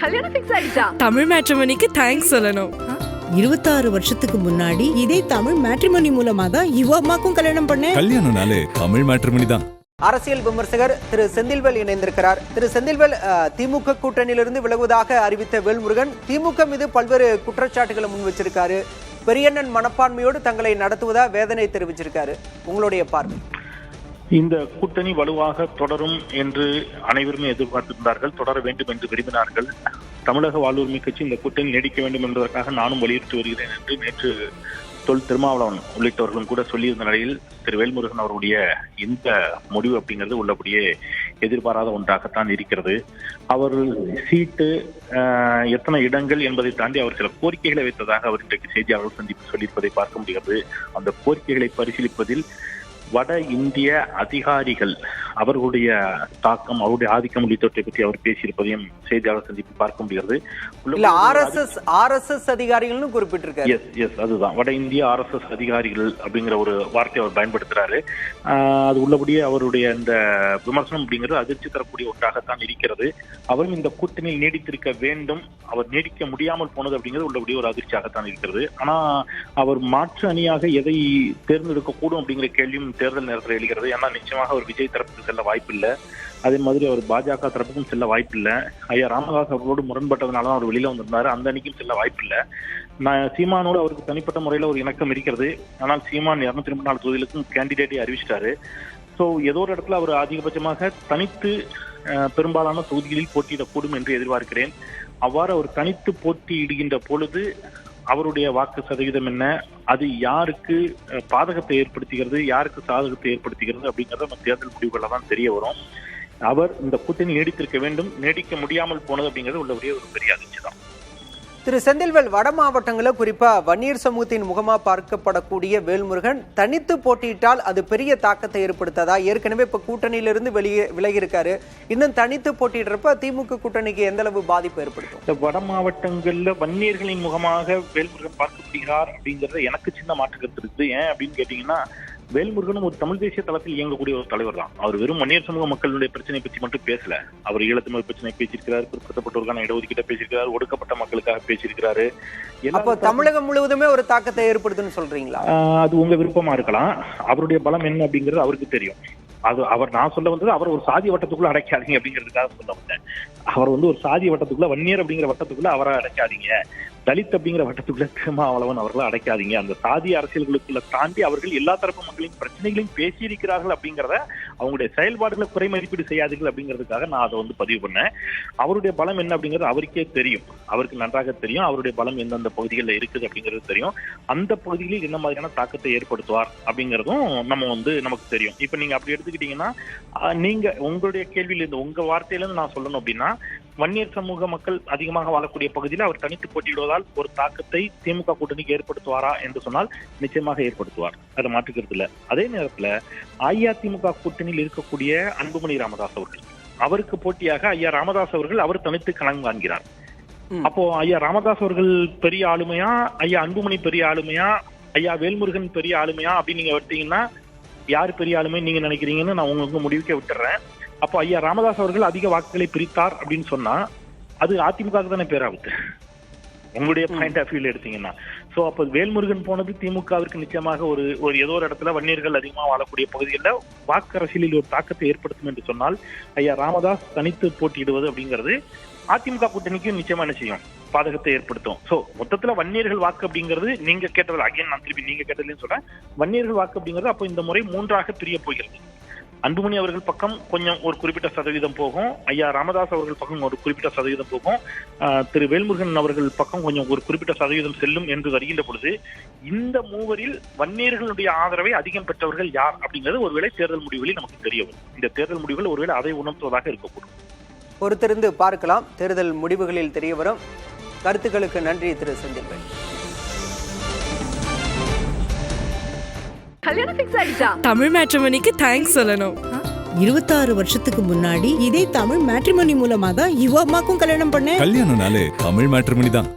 கல்யாணம் ஃபிக்ஸ் ஆயிடுச்சா? தமிழ் மேட்ரிமோனிக்கு தேங்க்ஸ் சொல்லணும். 26 வருஷத்துக்கு முன்னாடி இதே தமிழ் மேட்ரிமோனி மூலமா தான் இவ அம்மாக்கும் கல்யாணம் பண்ணேன். கல்யாணம்னாலே தமிழ் மேட்ரிமோனி தான். அரசியல் விமர்சகர் திரு செந்தில்வேல் இணைந்திருக்கிறார். திரு செந்தில்வேல், திமுக கூட்டணியிலிருந்து விலகுவதாக அறிவித்த வேல்முருகன் திமுக மீது பல்வேறு குற்றச்சாட்டுகளை முன் வச்சிருக்காரு. பெரியண்ணன் மனப்பான்மையோடு தங்களை நடத்துவதா வேதனை தெரிவிச்சிருக்காரு. உங்களுடைய பார்வை? இந்த கூட்டணி வலுவாக தொடரும் என்று அனைவருமே எதிர்பார்த்திருந்தார்கள், தொடர வேண்டும் என்று விரும்பினார்கள். தமிழக வாழ்வுரிமை கட்சி இந்த கூட்டணி நீடிக்க வேண்டும் என்பதற்காக நானும் வலியுறுத்தி வருகிறேன் என்று நேற்று திருமாவளவன் உள்ளிட்டவர்களும் கூட சொல்லியிருந்த நிலையில் திரு வேல்முருகன் அவருடைய இந்த முடிவு அப்படிங்கிறது உள்ளபடியே எதிர்பாராத ஒன்றாகத்தான் இருக்கிறது. அவர் சீட்டு எத்தனை இடங்கள் என்பதை தாண்டி அவர் சில கோரிக்கைகளை வைத்ததாக அவர் இன்றைக்கு செய்தியாளர்கள் சந்திப்பு சொல்லியிருப்பதை பார்க்க முடிகிறது. அந்த கோரிக்கைகளை பரிசீலிப்பதில் வட இந்திய அதிகாரிகள் அவர்களுடைய தாக்கம், அவருடைய ஆதிக்கம் உள்ளிட்டவற்றை பற்றி அவர் பேசியிருப்பதையும் செய்தியாளர் சந்திப்பு பார்க்க முடிகிறது. RSS அதிகாரிகள் குறிப்பிட்டிருக்காரு. அதுதான் வட இந்திய RSS அதிகாரிகள் அப்படிங்கிற ஒரு வார்த்தையை அவர் பயன்படுத்துறாரு. அது உள்ளபடியே அவருடைய இந்த விமர்சனம் அப்படிங்கிறது அதிர்ச்சி தரக்கூடிய ஒன்றாகத்தான் இருக்கிறது. அவரும் இந்த கூட்டணியில் நீடித்திருக்க வேண்டும், அவர் நீடிக்க முடியாமல் போனது அப்படிங்கிறது உள்ளபடியே ஒரு அதிர்ச்சியாகத்தான் இருக்கிறது. ஆனா அவர் மாற்று அணியாக எதை தேர்ந்தெடுக்க கூடும் அப்படிங்கிற கேள்வியும் தேர்தல் நேரத்தில் எழுகிறது. ஏன்னா நிச்சயமாக அவர் விஜய் தரப்புக்கு செல்ல வாய்ப்பில்லை, அதே மாதிரி அவர் பாஜக தரப்புக்கும் செல்ல வாய்ப்பில்லை. ஐயா ராமதாஸ் அவர்களோடு முரண்பட்டதுனால தான் அவர் வெளியில வந்திருந்தாரு, அந்த அணிக்கும் செல்ல வாய்ப்பில்லை. சீமானோடு அவருக்கு தனிப்பட்ட முறையில் ஒரு இணக்கம் இருக்கிறது. ஆனால் சீமான் 234 தொகுதிகளுக்கும் கேண்டிடேட்டை அறிவிச்சிட்டாரு. ஸோ ஏதோ ஒரு இடத்துல அவர் அதிகபட்சமாக தனித்து பெரும்பாலான தொகுதிகளில் போட்டியிடக்கூடும் என்று எதிர்பார்க்கிறேன். அவ்வாறு அவர் தனித்து போட்டியிடுகின்ற பொழுது அவருடைய வாக்கு சதவீதம் என்ன, அது யாருக்கு பாதகத்தை ஏற்படுத்துகிறது, யாருக்கு சாதகத்தை ஏற்படுத்துகிறது அப்படிங்கறத நம்ம தேர்தல் முடிவுகள்ல தான் தெரிய வரும். அவர் இந்த கூட்டணி நீடித்திருக்க வேண்டும், நீடிக்க முடியாமல் போனது அப்படிங்கிறது உள்ளபடியே ஒரு பெரிய அதிர்ச்சி தான். திரு செந்தில்வேல், வட மாவட்டங்களில் குறிப்பா வன்னியர் சமூகத்தின் முகமா பார்க்கப்படக்கூடிய வேல்முருகன் தனித்து போட்டியிட்டால் அது பெரிய தாக்கத்தை ஏற்படுத்ததா? ஏற்கனவே இப்ப கூட்டணியிலிருந்து விலகி இருக்காரு, இன்னும் தனித்து போட்டியிடுறப்ப திமுக கூட்டணிக்கு எந்த அளவு பாதிப்பு ஏற்படுத்தும்? இந்த வட மாவட்டங்கள்ல வன்னியர்களின் முகமாக வேல்முருகன் பார்க்கப்படுகிறார் அப்படிங்கறத எனக்கு சின்ன மாற்று கருத்து இருக்குது. ஏன் அப்படின்னு கேட்டீங்கன்னா, வேல்முருகனும் ஒரு தமிழ் தேசிய தளத்தில் இயங்கக்கூடிய ஒரு தலைவர் தான். அவர் வெறும் வன்னியர் சமூக மக்களுடைய பிரச்சனை பற்றி மட்டும் பேசல, அவர் ஈழத்தமிழ் பிரச்சனை பேசியிருக்கிறார், பிற்படுத்தப்பட்டோருக்கான இடஒதுக்கீட்டை பேசியிருக்கிறார், ஒடுக்கப்பட்ட மக்களுக்காக பேசியிருக்கிறாரு. அப்போ தமிழகம் முழுவதுமே ஒரு தாக்கத்தை ஏற்படுத்துன்னு சொல்றீங்களா? அது உங்க விருப்பமா இருக்கலாம். அவருடைய பலம் என்ன அப்படிங்கிறது அவருக்கு தெரியும். நான் சொல்ல வந்தது அவர் ஒரு சாதி வட்டத்துக்குள்ள அடைக்காதீங்க அப்படிங்கிறதுக்காக சொல்ல வந்தேன். அவர் ஒரு சாதி வட்டத்துக்குள்ள, வன்னியர் அப்படிங்கிற வட்டத்துக்குள்ள அவரை அடைக்காதீங்க, தலித் அப்படிங்கிற வட்டத்துக்குள்ள திருமாவளவன் அவர்களை அடைக்காதீங்க. அந்த சாதி அரசியல்களுக்குள்ள தாண்டி அவர்கள் எல்லா தரப்பு மக்களின் பிரச்சனைகளையும் பேசியிருக்கிறார்கள் அப்படிங்கிறத அவங்களுடைய செயல்பாடுகளை குறை மதிப்பீடு செய்யாதீர்கள் அப்படிங்கிறதுக்காக நான் அதை பதிவு பண்ணேன். அவருடைய பலம் என்ன அப்படிங்கிறது அவருக்கே தெரியும், அவருக்கு நன்றாக தெரியும். அவருடைய பலம் எந்தெந்த பகுதிகளில் இருக்குது அப்படிங்கிறது தெரியும். அந்த பகுதிகளில் என்ன மாதிரியான தாக்கத்தை ஏற்படுத்துவார் அப்படிங்கிறதும் நமக்கு தெரியும். இப்ப நீங்க அப்படி எடுத்துக்கிட்டீங்கன்னா, நீங்க உங்களுடைய கேள்வியில இருந்து, உங்க வார்த்தையில இருந்து நான் சொல்லணும் அப்படின்னா, வன்னியர் சமூக மக்கள் அதிகமாக வாழக்கூடிய பகுதியில் அவர் தனித்து போட்டியிடுவதால் ஒரு தாக்கத்தை திமுக கூட்டணிக்கு ஏற்படுத்துவாரா என்று சொன்னால் நிச்சயமாக ஏற்படுத்துவார், அதை மாற்றுக்கிறது இல்லை. அதே நேரத்துல அஇஅதிமுக கூட்டணியில் இருக்கக்கூடிய அன்புமணி ராமதாஸ் அவர்கள், அவருக்கு போட்டியாக ஐயா ராமதாஸ் அவர்கள் அவர் தனித்து களம் காண்கிறார். அப்போ ஐயா ராமதாஸ் அவர்கள் பெரிய ஆளுமையா, ஐயா அன்புமணி பெரிய ஆளுமையா, ஐயா வேல்முருகன் பெரிய ஆளுமையா அப்படின்னு நீங்க எடுத்தீங்கன்னா யார் பெரிய ஆளுமை நீங்க நினைக்கிறீங்கன்னு நான் உங்களுக்கு முடிவுக்கே விட்டுறேன். அப்போ ஐயா ராமதாஸ் அவர்கள் அதிக வாக்குகளை பிரித்தார் அப்படின்னு சொன்னா அது அதிமுக தானே பேராகுது, உங்களுடைய பாயிண்ட் ஆஃப் வியூல எடுத்தீங்கன்னா. சோ அப்போ வேல்முருகன் போனது திமுகவிற்கு நிச்சயமாக ஒரு ஏதோ ஒரு இடத்துல வன்னியர்கள் அதிகமாக வாழக்கூடிய பகுதிகளில் வாக்கு அரசியலில் ஒரு தாக்கத்தை ஏற்படுத்தும் என்று சொன்னால், ஐயா ராமதாஸ் தனித்து போட்டியிடுவது அப்படிங்கிறது அதிமுக கூட்டணிக்கு நிச்சயமா என்ன செய்யும், பாதகத்தை ஏற்படுத்தும். சோ மொத்தத்துல வன்னியர்கள் வாக்கு அப்படிங்கிறது நீங்க கேட்டதில், அகைன் நான் திருப்பி நீங்க கேட்டதுன்னு சொல்றேன், வன்னியர்கள் வாக்கு அப்படிங்கிறது அப்போ இந்த முறை 3ஆக பிரிய போகிறது. அன்புமணி அவர்கள் பக்கம் கொஞ்சம் ஒரு குறிப்பிட்ட சதவீதம் போகும், ஐயா ராமதாஸ் அவர்கள் பக்கம் ஒரு குறிப்பிட்ட சதவீதம் போகும், திரு வேல்முருகன் அவர்கள் பக்கம் கொஞ்சம் ஒரு குறிப்பிட்ட சதவீதம் செல்லும் என்று வருகின்ற பொழுது, இந்த மூவரில் வன்னியர்களுடைய ஆதரவை அதிகம் பெற்றவர்கள் யார் அப்படிங்கிறது ஒருவேளை தேர்தல் முடிவுகளில் நமக்கு தெரிய வரும். இந்த தேர்தல் முடிவுகள் ஒருவேளை அதை உணர்த்துவதாக இருக்கக்கூடும். பொறுத்திருந்து பார்க்கலாம், தேர்தல் முடிவுகளில் தெரிய வரும். கருத்துக்களுக்கு நன்றி திரு செந்தில்வேல். கல்யாணம் ஃபிக்ஸ் ஆயிடுச்சா? தமிழ் மேட்ரிமோனிக்கு தேங்க்ஸ் சொல்லணும். 26 வருஷத்துக்கு முன்னாடி இதே தமிழ் மேட்ரிமோனி மூலமா தான் இவ அம்மாக்கும் கல்யாணம் பண்ணேன். கல்யாணம்னாலே தமிழ் மேட்ரிமோனி தான்.